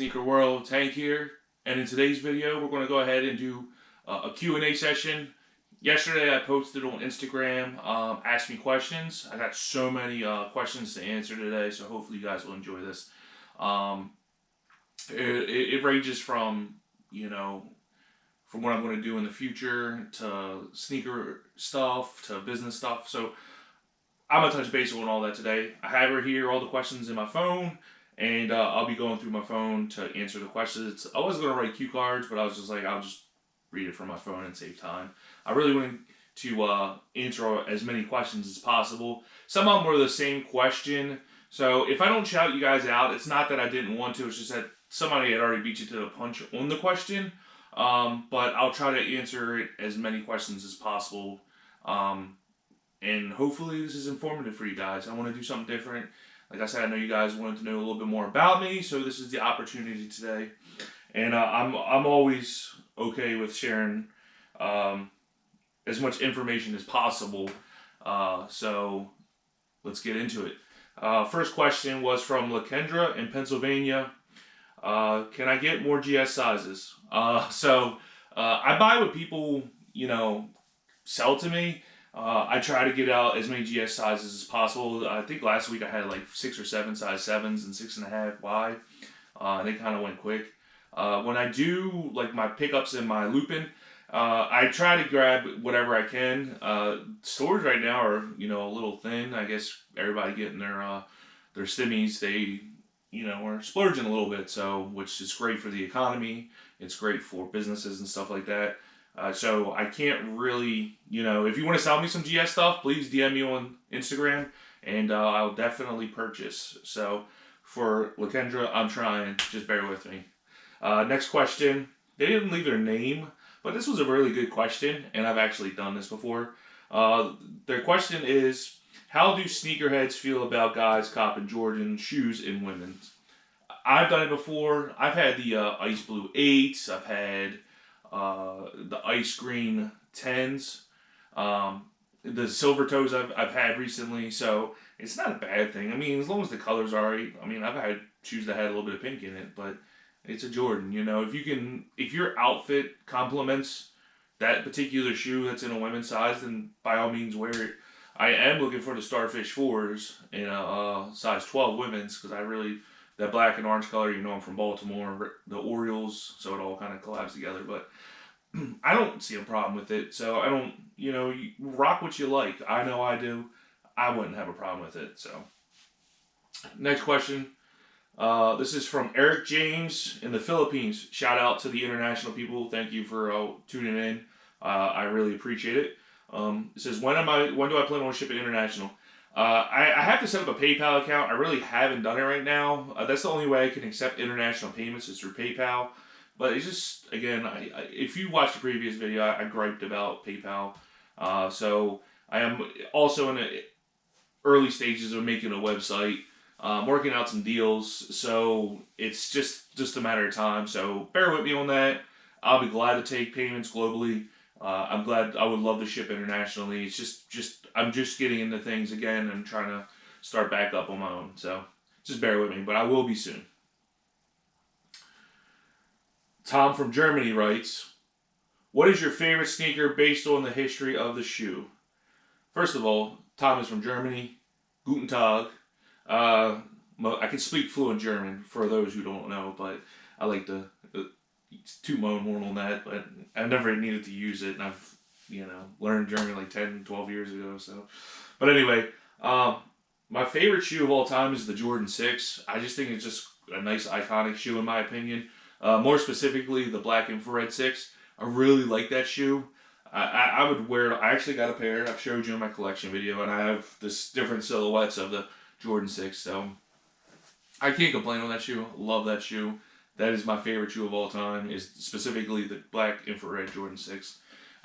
Sneaker World, Tank here, and in today's video we're going to go ahead and do a Q&A session. Yesterday I posted on Instagram, ask me questions. I got so many questions to answer today, so hopefully you guys will enjoy this. It ranges from, from what I'm going to do in the future to sneaker stuff to business stuff. So I'm going to touch base on all that today. I have her here, all the questions in my phone. And I'll be going through my phone to answer the questions. I was going to write cue cards, but I was just like, I'll just read it from my phone and save time. I really wanted to answer as many questions as possible. Some of them were the same question. So if I don't shout you guys out, it's not that I didn't want to. It's just that somebody had already beat you to the punch on the question. But I'll try to answer as many questions as possible. And hopefully this is informative for you guys. I want to do something different. Like I said, I know you guys wanted to know a little bit more about me, so this is the opportunity today. And I'm always okay with sharing as much information as possible. So let's get into it. First question was from LaKendra in Pennsylvania. Can I get more GS sizes? I buy what people, sell to me. I try to get out as many GS sizes as possible. I think last week I had like 6 or 7 size 7s and 6.5 wide. And they kind of went quick. When I do like my pickups and my looping, I try to grab whatever I can. Stores right now are, a little thin. I guess everybody getting their stimmies, they, are splurging a little bit. So, which is great for the economy. It's great for businesses and stuff like that. So I can't really, if you want to sell me some GS stuff, please DM me on Instagram and I'll definitely purchase. So for LaKendra, I'm trying. Just bear with me. Next question. They didn't leave their name, but this was a really good question, and I've actually done this before. Their question is, how do sneakerheads feel about guys copping Jordan shoes in women's? I've done it before. I've had the ice blue 8s. I've had the ice green 10s, the silver toes I've had recently, so it's not a bad thing. I mean, as long as the color's alright. I mean, I've had shoes that had a little bit of pink in it, but it's a Jordan, if your outfit complements that particular shoe that's in a women's size, then by all means wear it. I am looking for the Starfish 4s in a size 12 women's, because that black and orange color, I'm from Baltimore, the Orioles, so it all kind of collabs together, but I don't see a problem with it, so I don't, you rock what you like. I know I do. I wouldn't have a problem with it, so. Next question. This is from Eric James in the Philippines. Shout out to the international people. Thank you for tuning in. I really appreciate it. It says, when do I plan on shipping international? I have to set up a PayPal account. I really haven't done it right now. That's the only way I can accept international payments is through PayPal. But it's just, again, if you watched the previous video, I griped about PayPal. So I am also in the early stages of making a website, working out some deals. So it's just a matter of time. So bear with me on that. I'll be glad to take payments globally. I would love to ship internationally. It's just I'm just getting into things again and trying to start back up on my own. So just bear with me, but I will be soon. Tom from Germany writes, what is your favorite sneaker based on the history of the shoe? First of all, Tom is from Germany. Guten Tag. I can speak fluent German for those who don't know, but I like to toot my own horn on that, but I've never needed to use it, and I've, learned German like 10, 12 years ago, so. But anyway, my favorite shoe of all time is the Jordan 6. I just think it's just a nice, iconic shoe, in my opinion. More specifically, the black infrared 6. I really like that shoe. I would wear it. I actually got a pair. I've showed you in my collection video, and I have this different silhouettes of the Jordan 6, so I can't complain on that shoe. Love that shoe. That is my favorite shoe of all time, is specifically the black infrared Jordan 6.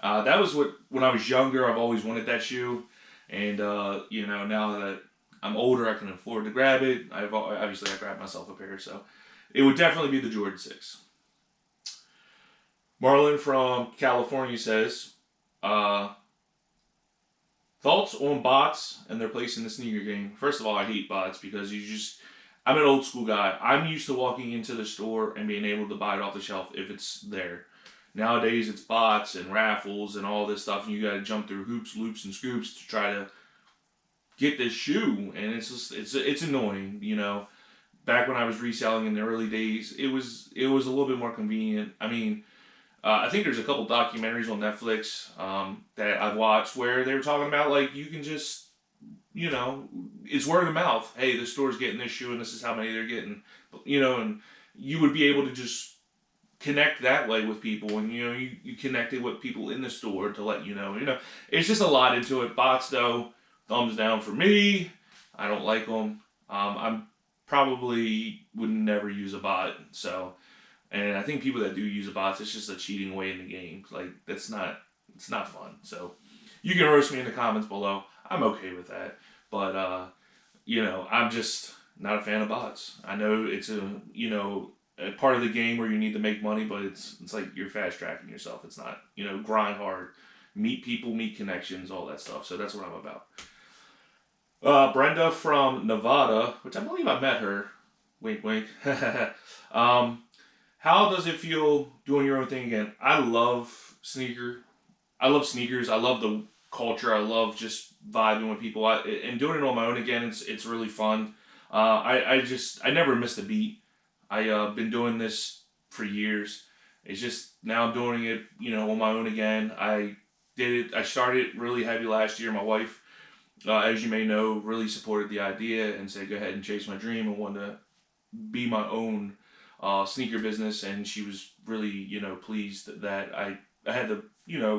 That was when I was younger, I've always wanted that shoe. And, now that I'm older, I can afford to grab it. I grabbed myself a pair, so it would definitely be the Jordan 6. Marlon from California says, thoughts on bots and their place in the sneaker game? First of all, I hate bots because I'm an old school guy. I'm used to walking into the store and being able to buy it off the shelf if it's there. Nowadays, it's bots and Raffles and all this stuff, and you got to jump through hoops, loops, and scoops to try to get this shoe, and it's just it's annoying, you know. Back when I was reselling in the early days, it was a little bit more convenient. I mean, I think there's a couple documentaries on Netflix that I've watched where they were talking about like you can just, you know, it's word of mouth. Hey, the store's getting this shoe and this is how many they're getting, you know, and you would be able to just connect that way with people, and you know you connected with people in the store to let you know it's just a lot into it. Bots though, thumbs down for me. I don't like them. I'm probably would never use a bot. So, and I think people that do use a bot, it's just a cheating way in the game. Like it's not fun. So you can roast me in the comments below. I'm okay with that. But you know, I'm just not a fan of bots. I know it's a part of the game where you need to make money, but it's like you're fast tracking yourself. It's not, grind hard, meet people, meet connections, all that stuff. So that's what I'm about. Brenda from Nevada, which I believe I met her. Wink, wink. How does it feel doing your own thing again? I love sneakers. I love the culture. I love just vibing with people. And doing it on my own again, it's really fun. I never missed a beat. I been doing this for years. It's just now I'm doing it, on my own again. I started really heavy last year. My wife, as you may know, really supported the idea and said, go ahead and chase my dream and want to be my own sneaker business. And she was really, pleased that I had to,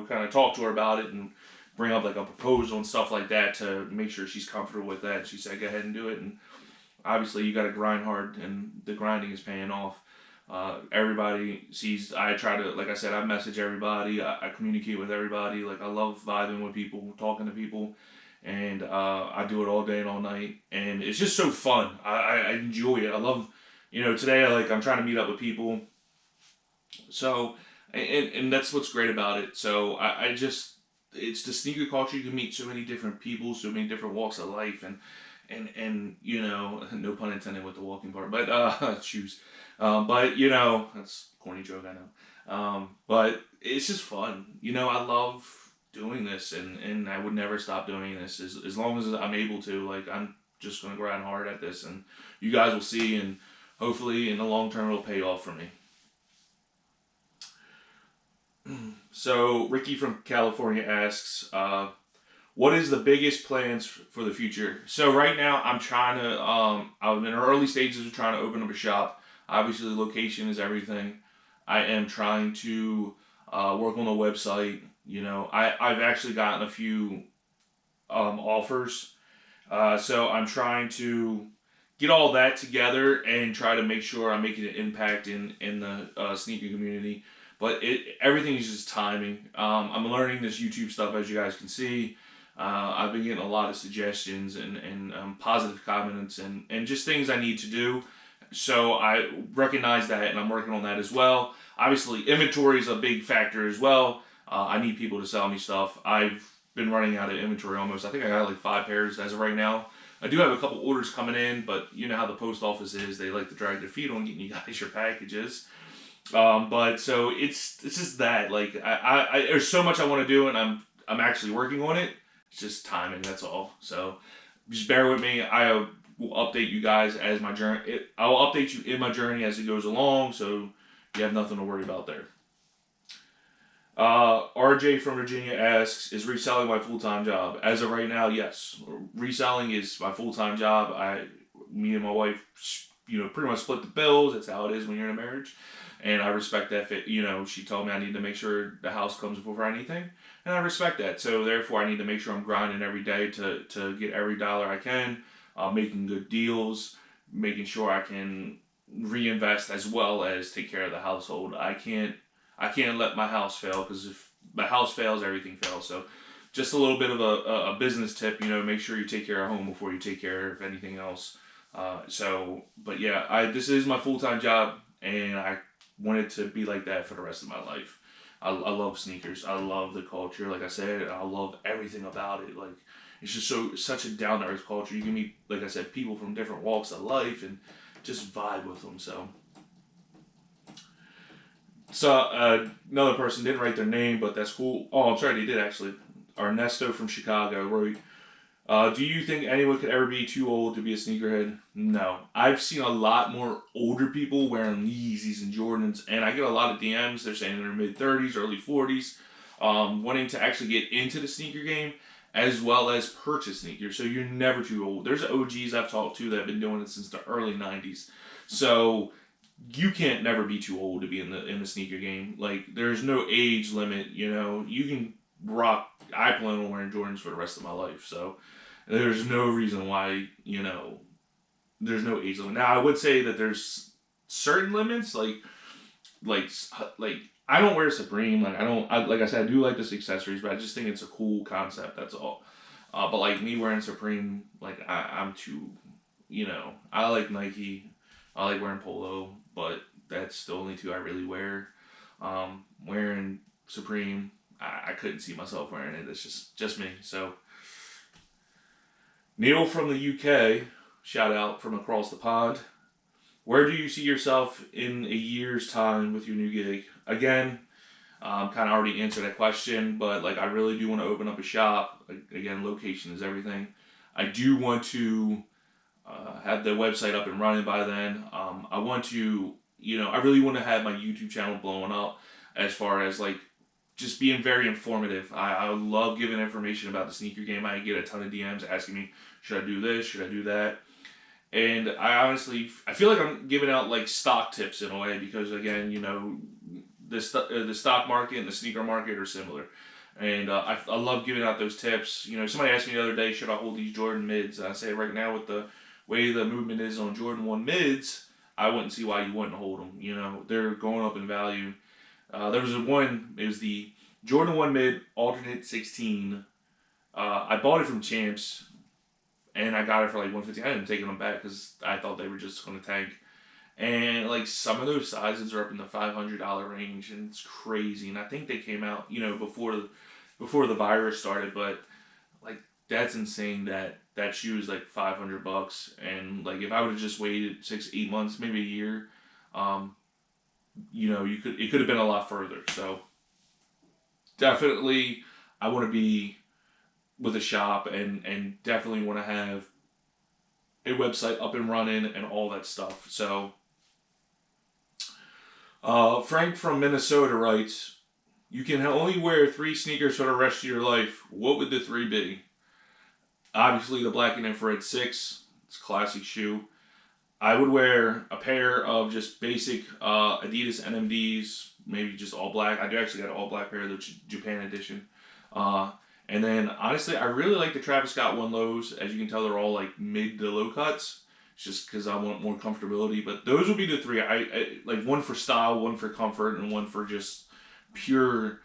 kind of talk to her about it and bring up like a proposal and stuff like that to make sure she's comfortable with that. She said, go ahead and do it. And obviously you got to grind hard, and the grinding is paying off. Everybody sees, I try to, like I said, I message everybody. I communicate with everybody. Like I love vibing with people, talking to people. And I do it all day and all night, and it's just so fun. I enjoy it. I love, today I'm trying to meet up with people. So, and that's what's great about it. So it's the sneaker culture. You can meet so many different people, so many different walks of life, and no pun intended with the walking part, but shoes. But that's a corny joke, I know. But it's just fun. I love doing this, and I would never stop doing this as long as I'm able to. Like I'm just gonna grind hard at this, and you guys will see, and hopefully in the long term it'll pay off for me. So Ricky from California asks, what is the biggest plans for the future? So right now I'm trying to, I'm in the early stages of trying to open up a shop. Obviously location is everything. I am trying to work on a website. I've actually gotten a few offers. So I'm trying to get all that together and try to make sure I'm making an impact in the sneaker community. But everything is just timing. I'm learning this YouTube stuff, as you guys can see. I've been getting a lot of suggestions and positive comments and just things I need to do. So I recognize that, and I'm working on that as well. Obviously, inventory is a big factor as well. I need people to sell me stuff. I've been running out of inventory almost. I think I got like 5 pairs as of right now. I do have a couple orders coming in, but you know how the post office is. They like to drag their feet on getting you guys your packages. But so it's just that, like, I there's so much I want to do, and I'm actually working on it. It's just timing, that's all. So just bear with me. I will update you guys as my journey. I will update you in my journey as it goes along, so you have nothing to worry about there. RJ from Virginia asks, is reselling my full-time job? As of right now, yes. Reselling is my full-time job. Me and my wife, pretty much split the bills. That's how it is when you're in a marriage. And I respect that. She told me I need to make sure the house comes before anything. And I respect that. So therefore, I need to make sure I'm grinding every day to get every dollar I can, making good deals, making sure I can reinvest as well as take care of the household. I can't let my house fail, because if my house fails, everything fails. So just a little bit of a business tip, make sure you take care of home before you take care of anything else. But yeah, this is my full-time job, and I want it to be like that for the rest of my life. I love sneakers. I love the culture. Like I said, I love everything about it. Like, It's just such a down to earth culture. You can meet, like I said, people from different walks of life and just vibe with them. So another person didn't write their name, but that's cool. Oh, I'm sorry, they did actually. Ernesto from Chicago wrote, do you think anyone could ever be too old to be a sneakerhead? No. I've seen a lot more older people wearing Yeezys and Jordans, and I get a lot of DMs. They're saying in their mid-30s, early 40s, wanting to actually get into the sneaker game as well as purchase sneakers. So you're never too old. There's OGs I've talked to that have been doing it since the early 90s. So you can't never be too old to be in the sneaker game. Like, there's no age limit, you know. You can rock. I plan on wearing Jordans for the rest of my life, so there's no reason why, you know, there's no age limit. Now, I would say that there's certain limits, like I don't wear Supreme. Like I said, I do like this accessories, but I just think it's a cool concept. That's all. But like me wearing Supreme, like I'm too, you know, I like Nike. I like wearing Polo, but that's the only two I really wear. Wearing Supreme, I couldn't see myself wearing it. It's just me. So Neil from the UK, shout out from across the pond. Where do you see yourself in a year's time with your new gig? Again, kind of already answered that question, but like I really do want to open up a shop. Again, location is everything. I do want to have the website up and running by then. I want to, you know, I really want to have my YouTube channel blowing up as far as like just being very informative. I love giving information about the sneaker game. I get a ton of DMs asking me, should I do this? Should I do that? And I feel like I'm giving out like stock tips in a way because again, you know, the stock market and the sneaker market are similar. And I love giving out those tips. You know, somebody asked me the other day, should I hold these Jordan mids? And I say right now with the way the movement is on Jordan 1 mids, I wouldn't see why you wouldn't hold them. You know, they're going up in value. There was it was the Jordan 1 mid alternate 16. I bought it from Champs, and I got it for like $150. I didn't take them back because I thought they were just going to tank. And like some of those sizes are up in the $500 range, and it's crazy. And I think they came out, you know, before the virus started, but like that's insane that shoe is like $500. And like if I would have just waited 6-8 months, maybe a year, you know, it could have been a lot further. So definitely I want to be with a shop and definitely want to have a website up and running and all that stuff. So Frank from Minnesota writes, you can only wear 3 sneakers for the rest of your life. What would the 3 be? Obviously the Black and Infrared 6. It's a classic shoe. I would wear a pair of just basic Adidas NMDs, maybe just all black. I do actually got an all black pair of the Japan edition. And then honestly, I really like the Travis Scott 1 lows. As you can tell, they're all like mid to low cuts. It's just because I want more comfortability. But those would be the 3. I like one for style, one for comfort, and one for just pure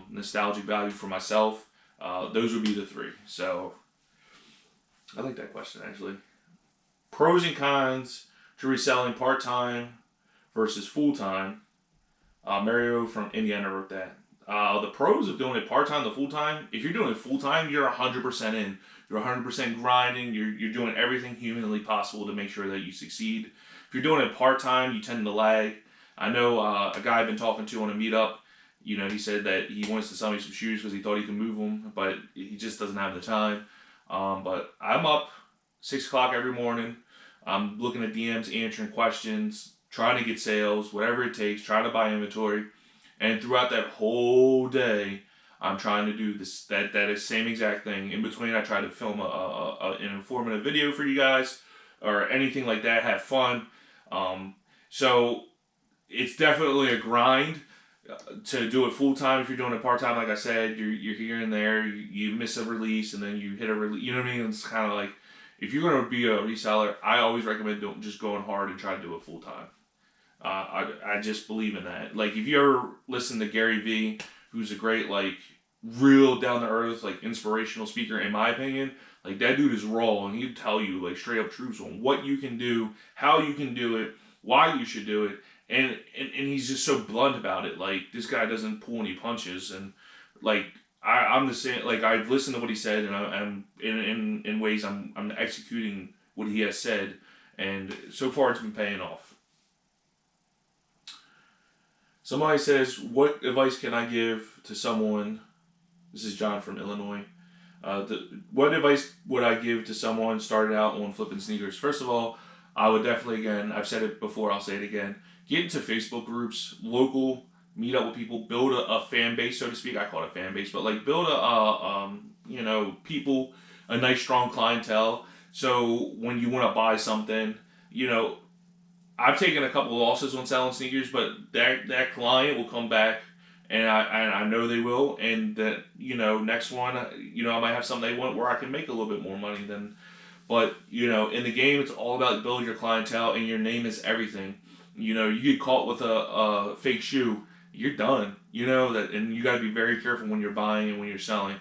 nostalgic value for myself. Those would be the 3. So I like that question actually. Pros and cons to reselling part-time versus full-time. Mario from Indiana wrote that. The pros of doing it part-time to full-time, if you're doing it full-time, you're 100% in. You're 100% grinding. You're doing everything humanly possible to make sure that you succeed. If you're doing it part-time, you tend to lag. I know a guy I've been talking to on a meetup, you know, he said that he wants to sell me some shoes because he thought he could move them, but he just doesn't have the time. But I'm up 6 o'clock every morning. I'm looking at DMs, answering questions, trying to get sales, whatever it takes, trying to buy inventory. And throughout that whole day, I'm trying to do that is same exact thing. In between, I try to film an informative video for you guys or anything like that, have fun. So it's definitely a grind to do it full time. If you're doing it part time, like I said, you're here and there. You miss a release and then you hit a release. You know what I mean? It's kind of like, if you're going to be a reseller, I always recommend just going hard and try to do it full time. I just believe in that. Like, if you ever listen to Gary Vee, who's a great, like, real down-to-earth, like, inspirational speaker, in my opinion, like, that dude is raw, and he'd tell you, like, straight-up truths on what you can do, how you can do it, why you should do it, and he's just so blunt about it. Like, this guy doesn't pull any punches, and, like, I'm the same. Like, I've listened to what he said, and I'm in ways I'm executing what he has said, and so far it's been paying off. Somebody says, "What advice can I give to someone?" This is John from Illinois. What advice would I give to someone starting out on flipping sneakers? First of all, I would definitely, again, I've said it before, I'll say it again, get into Facebook groups, local, meet up with people, build a fan base, so to speak. I call it a fan base, but like build people, a nice, strong clientele. So when you want to buy something, you know, I've taken a couple losses on selling sneakers, but that client will come back, and I know they will, and that next one, I might have something they want where I can make a little bit more money than. But in the game, it's all about building your clientele, and your name is everything. You get caught with a fake shoe, you're done. That, and you got to be very careful when you're buying and when you're selling.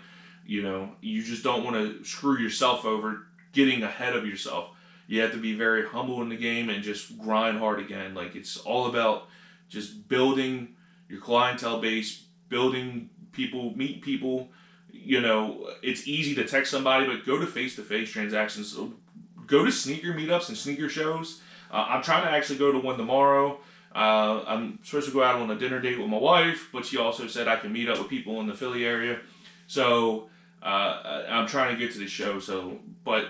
You just don't want to screw yourself over getting ahead of yourself. You have to be very humble in the game and just grind hard again. Like, it's all about just building your clientele base, building people, meet people. It's easy to text somebody, but go to face-to-face transactions. Go to sneaker meetups and sneaker shows. I'm trying to actually go to one tomorrow. I'm supposed to go out on a dinner date with my wife, but she also said I can meet up with people in the Philly area. So I'm trying to get to the show. But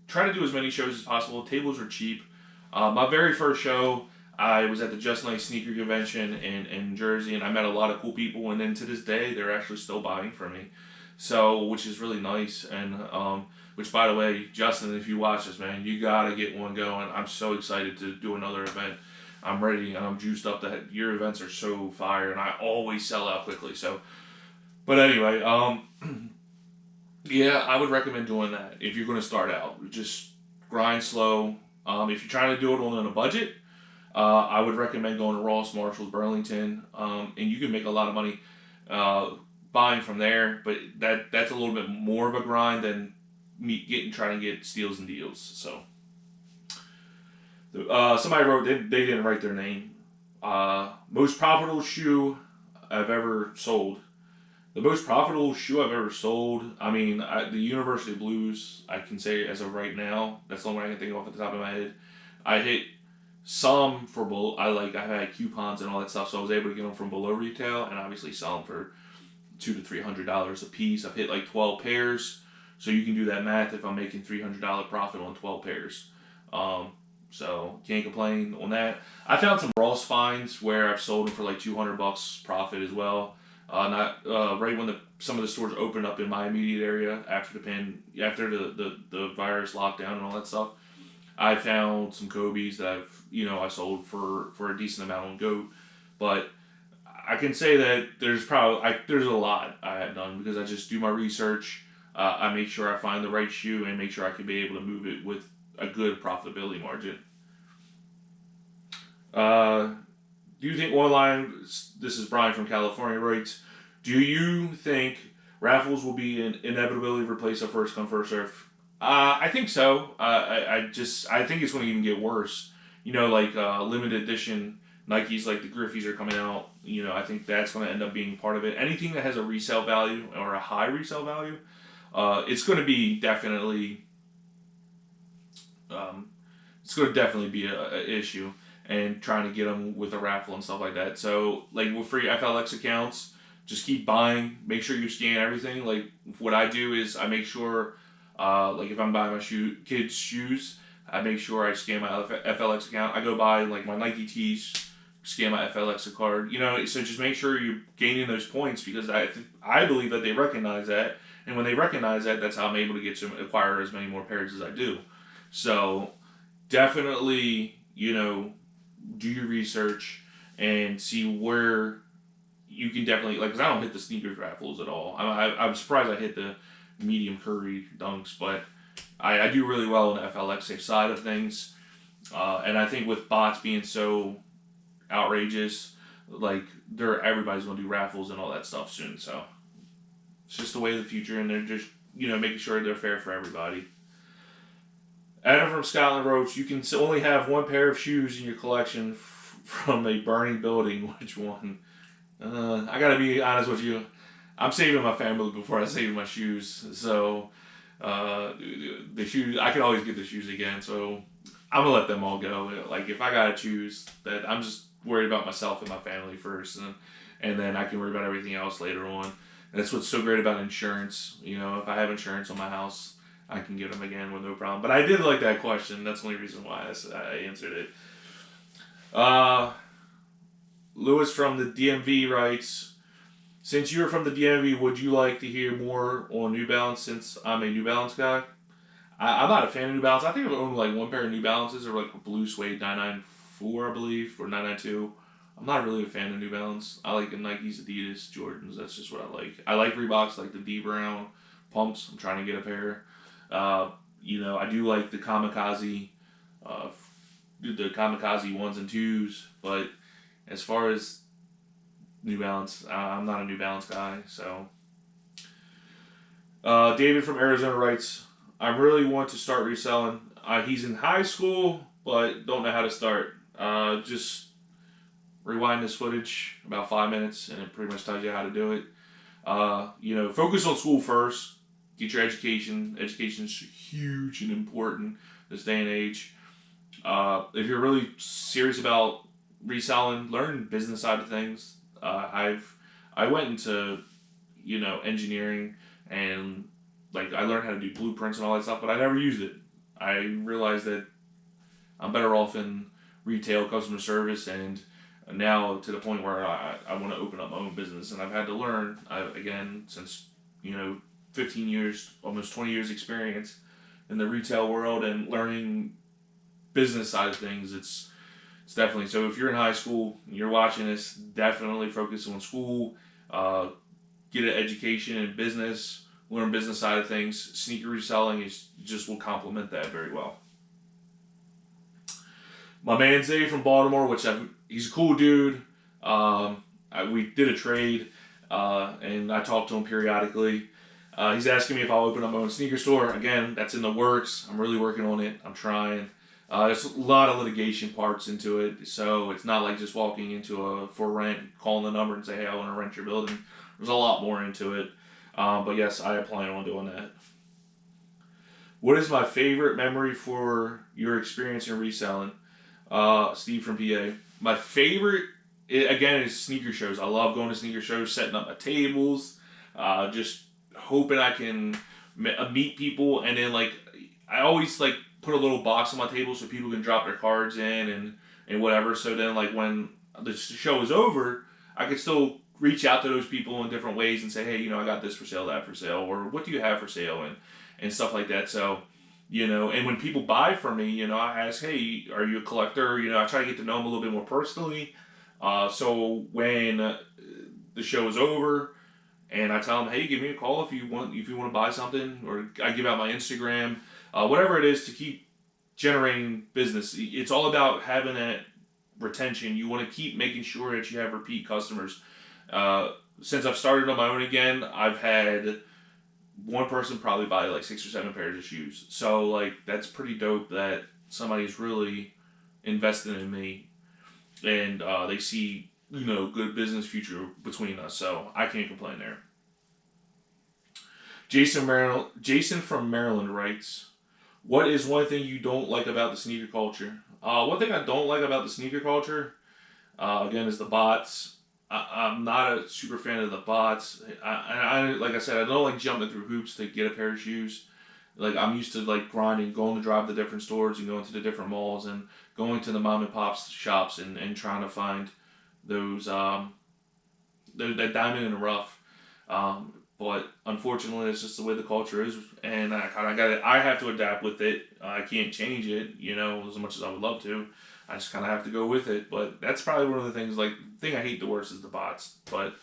try to do as many shows as possible. Tables are cheap. My very first show, I was at the Just Nice Sneaker Convention in Jersey, and I met a lot of cool people. And then to this day, they're actually still buying from me. So, which is really nice. And which, by the way, Justin, if you watch this, man, you gotta get one going. I'm so excited to do another event. I'm ready and I'm juiced up. That your events are so fire, and I always sell out quickly. So, but anyway, yeah, I would recommend doing that if you're going to start out. Just grind slow. If you're trying to do it on a budget, I would recommend going to Ross, Marshalls, Burlington, and you can make a lot of money buying from there. But that's a little bit more of a grind than me trying to get steals and deals. So somebody wrote they didn't write their name. Most profitable shoe I've ever sold. The most profitable shoe I've ever sold, I mean, the University Blues, I can say as of right now, that's the only one I can think of off the top of my head. I hit some for I had coupons and all that stuff, so I was able to get them from below retail and obviously sell them for $200 to $300 a piece. I've hit like 12 pairs, so you can do that math if I'm making $300 profit on 12 pairs. So can't complain on that. I found some Ross finds where I've sold them for like $200 profit as well. Not right when some of the stores opened up in my immediate area after the virus lockdown and all that stuff. I found some Kobe's that I sold for a decent amount on Goat, but I can say that there's a lot I have done because I just do my research. I make sure I find the right shoe and make sure I can be able to move it with a good profitability margin. Do you think online, this is Brian from California, writes, do you think Raffles will be inevitably replace a first come first serve? I think so. I think it's going to even get worse. Like limited edition Nikes like the Griffies are coming out. I think that's going to end up being part of it. Anything that has a resale value or a high resale value, it's going to be definitely be a issue. And trying to get them with a raffle and stuff like that. So, like, with free FLX accounts, just keep buying. Make sure you scan everything. Like, what I do is I make sure, like, if I'm buying my kids' shoes, I make sure I scan my FLX account. I go buy, like, my Nike tees, scan my FLX card. So just make sure you're gaining those points because I believe that they recognize that. And when they recognize that, that's how I'm able to acquire as many more pairs as I do. So, definitely, do your research and see where you can definitely, like, because I don't hit the sneakers raffles at all. I'm surprised I hit the medium Curry dunks, but I do really well on the FLX side of things. And I think with bots being so outrageous, like, everybody's going to do raffles and all that stuff soon. So it's just the way of the future, and they're just, making sure they're fair for everybody. Adam from Scotland wrote, you can only have one pair of shoes in your collection from a burning building. Which one? I gotta be honest with you. I'm saving my family before I save my shoes. So the shoes, I can always get the shoes again. So I'm gonna let them all go. Like if I gotta choose, that I'm just worried about myself and my family first, and then I can worry about everything else later on. And that's what's so great about insurance. You know, if I have insurance on my house, I can get them again with no problem. But I did like that question. That's the only reason why I answered it. Lewis from the DMV writes, since you're from the DMV, would you like to hear more on New Balance since I'm a New Balance guy? I'm not a fan of New Balance. I think I've owned like one pair of New Balances or like a blue suede 994, I believe, or 992. I'm not really a fan of New Balance. I like the Nikes, Adidas, Jordans. That's just what I like. I like Reeboks, like the D Brown pumps. I'm trying to get a pair. You know, I do like the Kamikaze, the Kamikaze 1s and 2s, but as far as New Balance, I'm not a New Balance guy. So, David from Arizona writes, I really want to start reselling. He's in high school, but don't know how to start. Just rewind this footage about 5 minutes, and it pretty much tells you how to do it. You know, focus on school first. Get your education. Education is huge and important this day and age. If you're really serious about reselling, learn business side of things. I went into, you know, engineering, and like I learned how to do blueprints and all that stuff, but I never used it. I realized that I'm better off in retail, customer service, and now to the point where I want to open up my own business, and I've had to learn, again, since, you know, 15 years, almost 20 years experience in the retail world and learning business side of things. It's definitely, so if you're in high school and you're watching this, definitely focus on school, get an education in business, learn business side of things. Sneaker reselling just will complement that very well. My man Zay from Baltimore, he's a cool dude. We did a trade, and I talk to him periodically. He's asking me if I'll open up my own sneaker store. Again, that's in the works. I'm really working on it. I'm trying. There's a lot of litigation parts into it, so it's not like just walking into for rent, calling the number and say, hey, I want to rent your building. There's a lot more into it. But yes, I plan on doing that. What is my favorite memory for your experience in reselling? Steve from PA. My favorite, again, is sneaker shows. I love going to sneaker shows, setting up my tables, just hoping I can meet people, and then like I always like put a little box on my table so people can drop their cards in and whatever. So then like when the show is over, I could still reach out to those people in different ways and say, hey, you know, I got this for sale, that for sale, or what do you have for sale, and stuff like that. So, you know, and when people buy from me, you know, I ask, hey, are you a collector? You know, I try to get to know them a little bit more personally. So when the show is over, and I tell them, hey, give me a call if you want to buy something, or I give out my Instagram, whatever it is to keep generating business. It's all about having that retention. You want to keep making sure that you have repeat customers. Since I've started on my own again, I've had one person probably buy like 6 or 7 pairs of shoes. So like that's pretty dope that somebody's really invested in me, and they see, you know, good business future between us. So I can't complain there. Jason from Maryland writes, what is one thing you don't like about the sneaker culture? One thing I don't like about the sneaker culture, again, is the bots. I'm not a super fan of the bots. I like I said, I don't like jumping through hoops to get a pair of shoes. Like I'm used to like grinding, going to drive to different stores and going to the different malls and going to the mom and pop shops and trying to find those that diamond in the rough. But unfortunately, it's just the way the culture is, and I have to adapt with it. I can't change it, you know, as much as I would love to. I just kind of have to go with it. But that's probably one of the things, like, the thing I hate the worst is the bots. But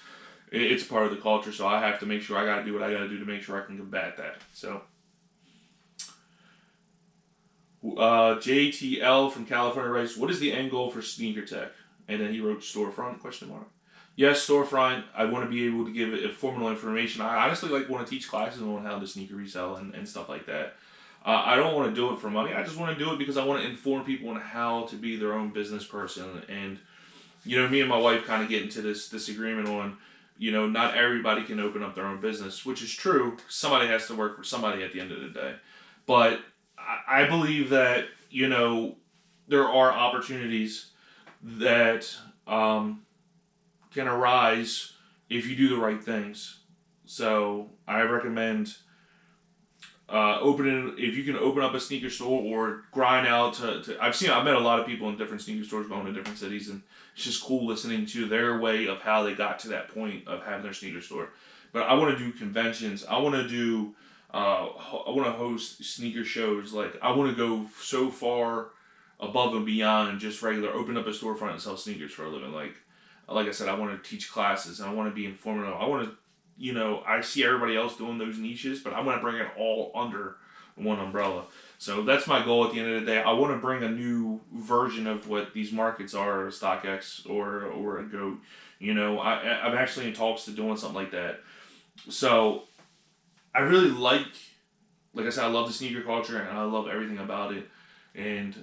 it's part of the culture, so I have to make sure I got to do what I got to do to make sure I can combat that. So, JTL from California writes, what is the end goal for sneaker tech? And then he wrote storefront, question mark. Yes, storefront. I want to be able to give it formal information. I honestly want to teach classes on how to sneaker resell and stuff like that. I don't want to do it for money. I just want to do it because I want to inform people on how to be their own business person. And, you know, me and my wife kind of get into this disagreement on, not everybody can open up their own business, which is true. Somebody has to work for somebody at the end of the day. But I believe that, there are opportunities that can arise if you do the right things. So I recommend if you can open up a sneaker store or grind out to I've met a lot of people in different sneaker stores going to different cities, and it's just cool listening to their way of how they got to that point of having their sneaker store. But I want to do conventions. I want to do I want to host sneaker shows. Like, I want to go so far above and beyond just regular open up a storefront and sell sneakers for a living. Like I said, I want to teach classes and I want to be informative. I want to, I see everybody else doing those niches, but I want to bring it all under one umbrella. So that's my goal at the end of the day. I want to bring a new version of what these markets are, a StockX or a GOAT. I'm actually in talks to doing something like that. So I really like I said, I love the sneaker culture and I love everything about it. And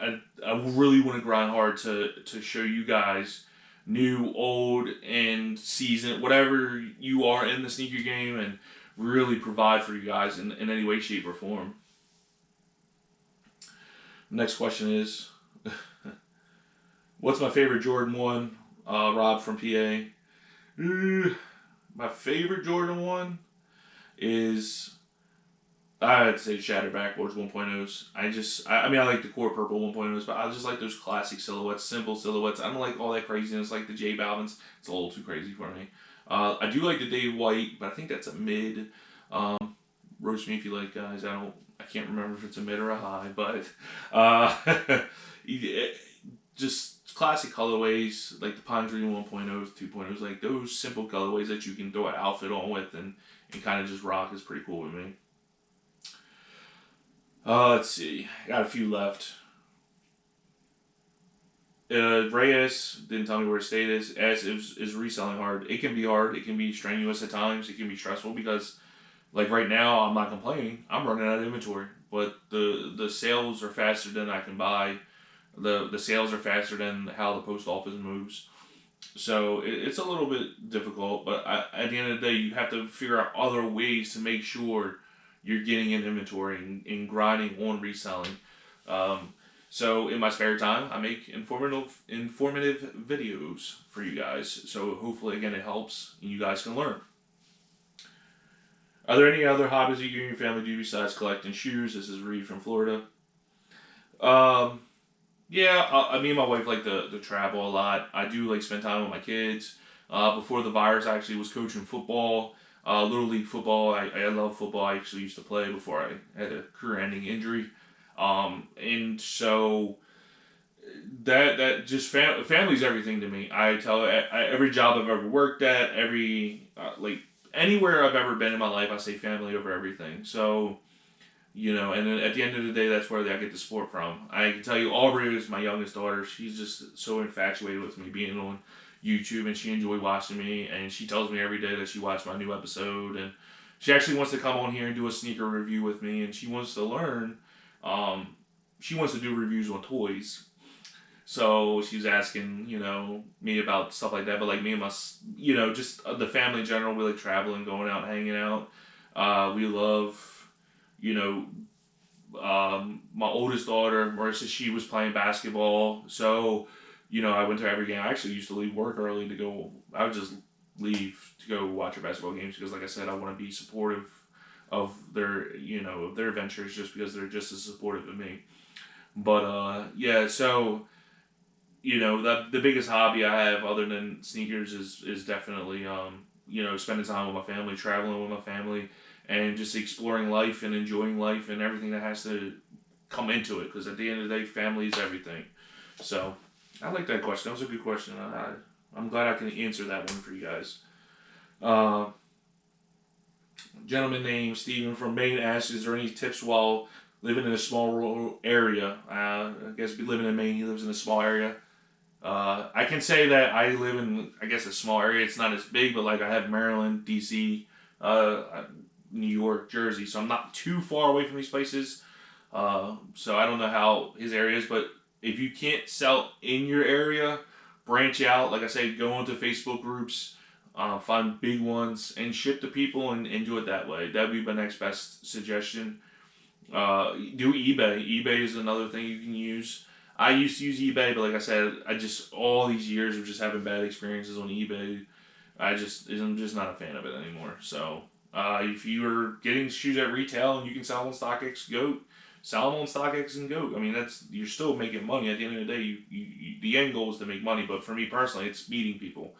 I really want to grind hard to show you guys, new, old, and seasoned, whatever you are in the sneaker game, and really provide for you guys in any way, shape, or form. Next question is, what's my favorite Jordan 1? Rob from PA. My favorite Jordan 1 is, I'd say Shattered Backboards 1.0s. I like the core purple 1.0s, but I just like those classic silhouettes, simple silhouettes. I don't like all that craziness like the J Balvin's. It's a little too crazy for me. I do like the Dave White, but I think that's a mid. Roast me if you like, guys. I can't remember if it's a mid or a high, but just classic colorways like the Pine Green 1.0s, 2.0s, like those simple colorways that you can throw an outfit on with and kind of just rock is pretty cool with me. Let's see. I got a few left. Reyes didn't tell me where his state is. S is reselling hard. It can be hard. It can be strenuous at times. It can be stressful because, like right now, I'm not complaining. I'm running out of inventory, but the sales are faster than I can buy. The sales are faster than how the post office moves. So it's a little bit difficult, but at the end of the day, you have to figure out other ways to make sure you're getting in inventory and grinding on reselling. So in my spare time, I make informative videos for you guys. So hopefully, again, it helps and you guys can learn. Are there any other hobbies that you and your family do besides collecting shoes? This is Reed from Florida. Yeah, me and my wife like to travel a lot. I do like spend time with my kids. Before the virus, I actually was coaching football. Little league football. I love football. I actually used to play before I had a career-ending injury. And so that just family's everything to me. I tell every job I've ever worked at, anywhere I've ever been in my life, I say family over everything. So, and then at the end of the day, that's where I get the support from. I can tell you, Aubrey is my youngest daughter. She's just so infatuated with me being on YouTube, and she enjoyed watching me, and she tells me every day that she watched my new episode, and she actually wants to come on here and do a sneaker review with me, and she wants to learn. She wants to do reviews on toys, so she's asking me about stuff like that. But like me and my just the family in general, we like traveling, going out, hanging out. We love my oldest daughter Marissa. She was playing basketball, so. I went to every game. I actually used to leave work early to go. I would just leave to go watch her basketball games because, like I said, I want to be supportive of their, of their ventures just because they're just as supportive of me. But, yeah, so, the biggest hobby I have other than sneakers is definitely, spending time with my family, traveling with my family, and just exploring life and enjoying life and everything that has to come into it because at the end of the day, family is everything. So I like that question. That was a good question. I'm glad I can answer that one for you guys. Gentleman named Steven from Maine asks, is there any tips while living in a small rural area? I guess living in Maine, he lives in a small area. I can say that I live in, a small area. It's not as big, but I have Maryland, D.C., New York, Jersey, so I'm not too far away from these places. So I don't know how his area is, but if you can't sell in your area, branch out. Like I say, go into Facebook groups, Find big ones and ship to people and do it that way. That would be my next best suggestion. Do eBay. eBay is another thing you can use. I used to use eBay, but like I said, all these years of just having bad experiences on eBay, I'm just not a fan of it anymore. So if you're getting shoes at retail and you can sell them on StockX, go sell them on StockX and go. I mean, you're still making money at the end of the day. The end goal is to make money, but for me personally, it's meeting people.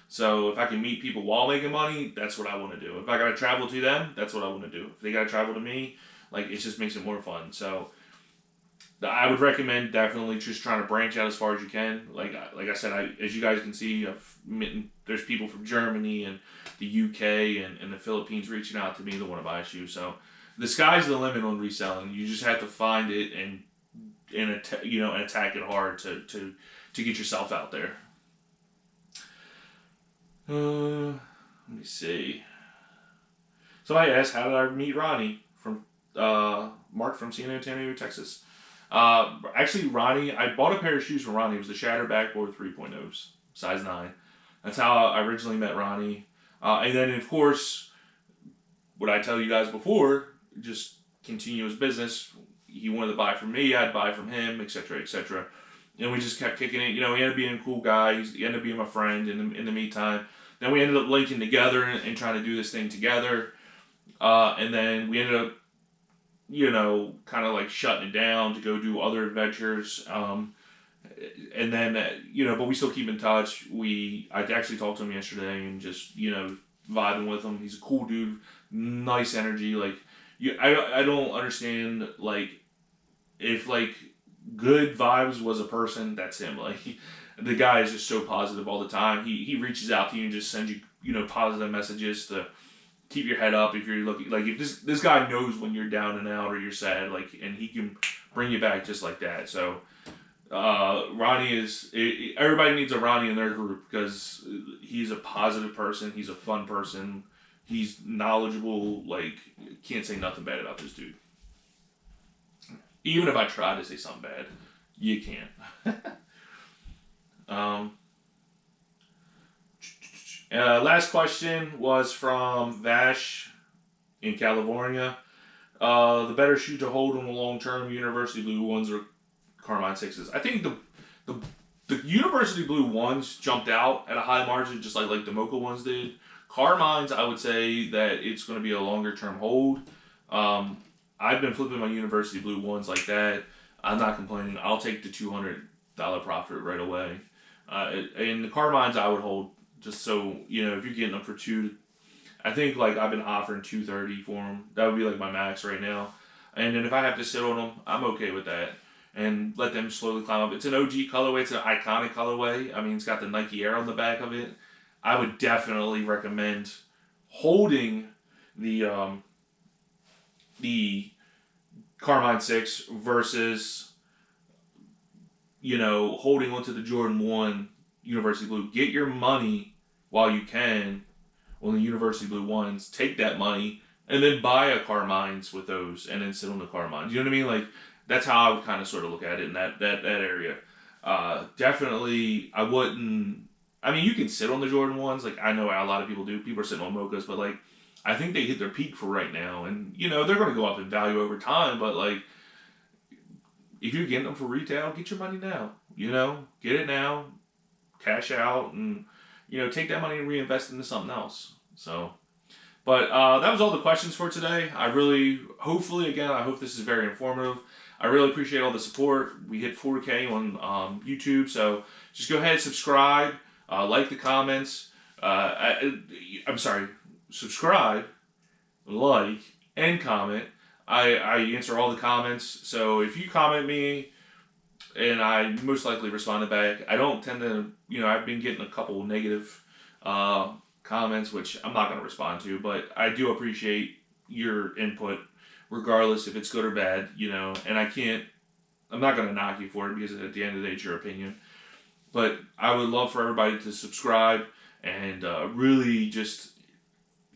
So if I can meet people while making money, that's what I want to do. If I gotta travel to them, that's what I want to do. If they gotta travel to me, like, it just makes it more fun. So I would recommend definitely just trying to branch out as far as you can. Like I said, as you guys can see, there's people from Germany and the UK and the Philippines reaching out to me that want to buy shoes. So the sky's the limit on reselling. You just have to find it and attack it hard to get yourself out there. Let me see. Somebody asked, how did I meet Ronnie from Mark from San Antonio, Texas? Actually, Ronnie, I bought a pair of shoes from Ronnie. It was the Shatter Backboard 3.0s, size 9. That's how I originally met Ronnie. And then, of course, what I tell you guys before, just continue his business. He wanted to buy from me, I'd buy from him, etc., etc. And we just kept kicking it. He ended up being a cool guy. He ended up being my friend in the meantime. Then we ended up linking together and trying to do this thing together. And then we ended up, kind of like shutting it down to go do other adventures. And then, but we still keep in touch. I actually talked to him yesterday and just, vibing with him. He's a cool dude, nice energy. Like, I don't understand, like, if, like, good vibes was a person, that's him. Like, the guy is just so positive all the time. He reaches out to you and just sends you, positive messages to keep your head up if you're looking. Like, if this guy knows when you're down and out or you're sad, like, and he can bring you back just like that. So, Ronnie everybody needs a Ronnie in their group because he's a positive person. He's a fun person. He's knowledgeable. Like, can't say nothing bad about this dude. Even if I try to say something bad, you can't. Last question was from Vash in California. The better shoe to hold on the long term, University Blue ones or Carmine 6s. I think the University Blue ones jumped out at a high margin, just like the Mocha ones did. Carmines, I would say that it's going to be a longer term hold. I've been flipping my University Blue ones like that. I'm not complaining. I'll take the $200 profit right away. And the Carmines I would hold just so, if you're getting them for I think I've been offering $230 for them. That would be my max right now. And then if I have to sit on them, I'm okay with that. And let them slowly climb up. It's an OG colorway. It's an iconic colorway. I mean, it's got the Nike Air on the back of it. I would definitely recommend holding the Carmine 6 versus, holding onto the Jordan 1 University Blue. Get your money while you can on the University Blue ones. Take that money and then buy a Carmines with those and then sit on the Carmines. You know what I mean? That's how I would kind of sort of look at it in that area. Definitely, I wouldn't. I mean, you can sit on the Jordan ones. I know a lot of people do. People are sitting on Mochas, but I think they hit their peak for right now, and they're going to go up in value over time. But if you're getting them for retail, get your money now. Get it now, cash out, and take that money and reinvest into something else. So. But that was all the questions for today. I hope this is very informative. I really appreciate all the support. We hit 4K on YouTube, so just go ahead, subscribe, like the comments. I'm sorry, subscribe, like, and comment. I answer all the comments, so if you comment me, and I most likely respond back. I don't tend to, I've been getting a couple negative comments, which I'm not going to respond to, but I do appreciate your input, regardless if it's good or bad, and I'm not going to knock you for it because at the end of the day, it's your opinion. But I would love for everybody to subscribe and really just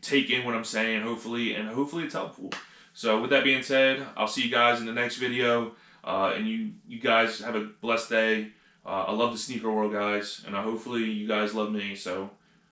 take in what I'm saying, hopefully it's helpful. So with that being said, I'll see you guys in the next video, and you guys have a blessed day. I love the sneaker world, guys, and hopefully you guys love me, so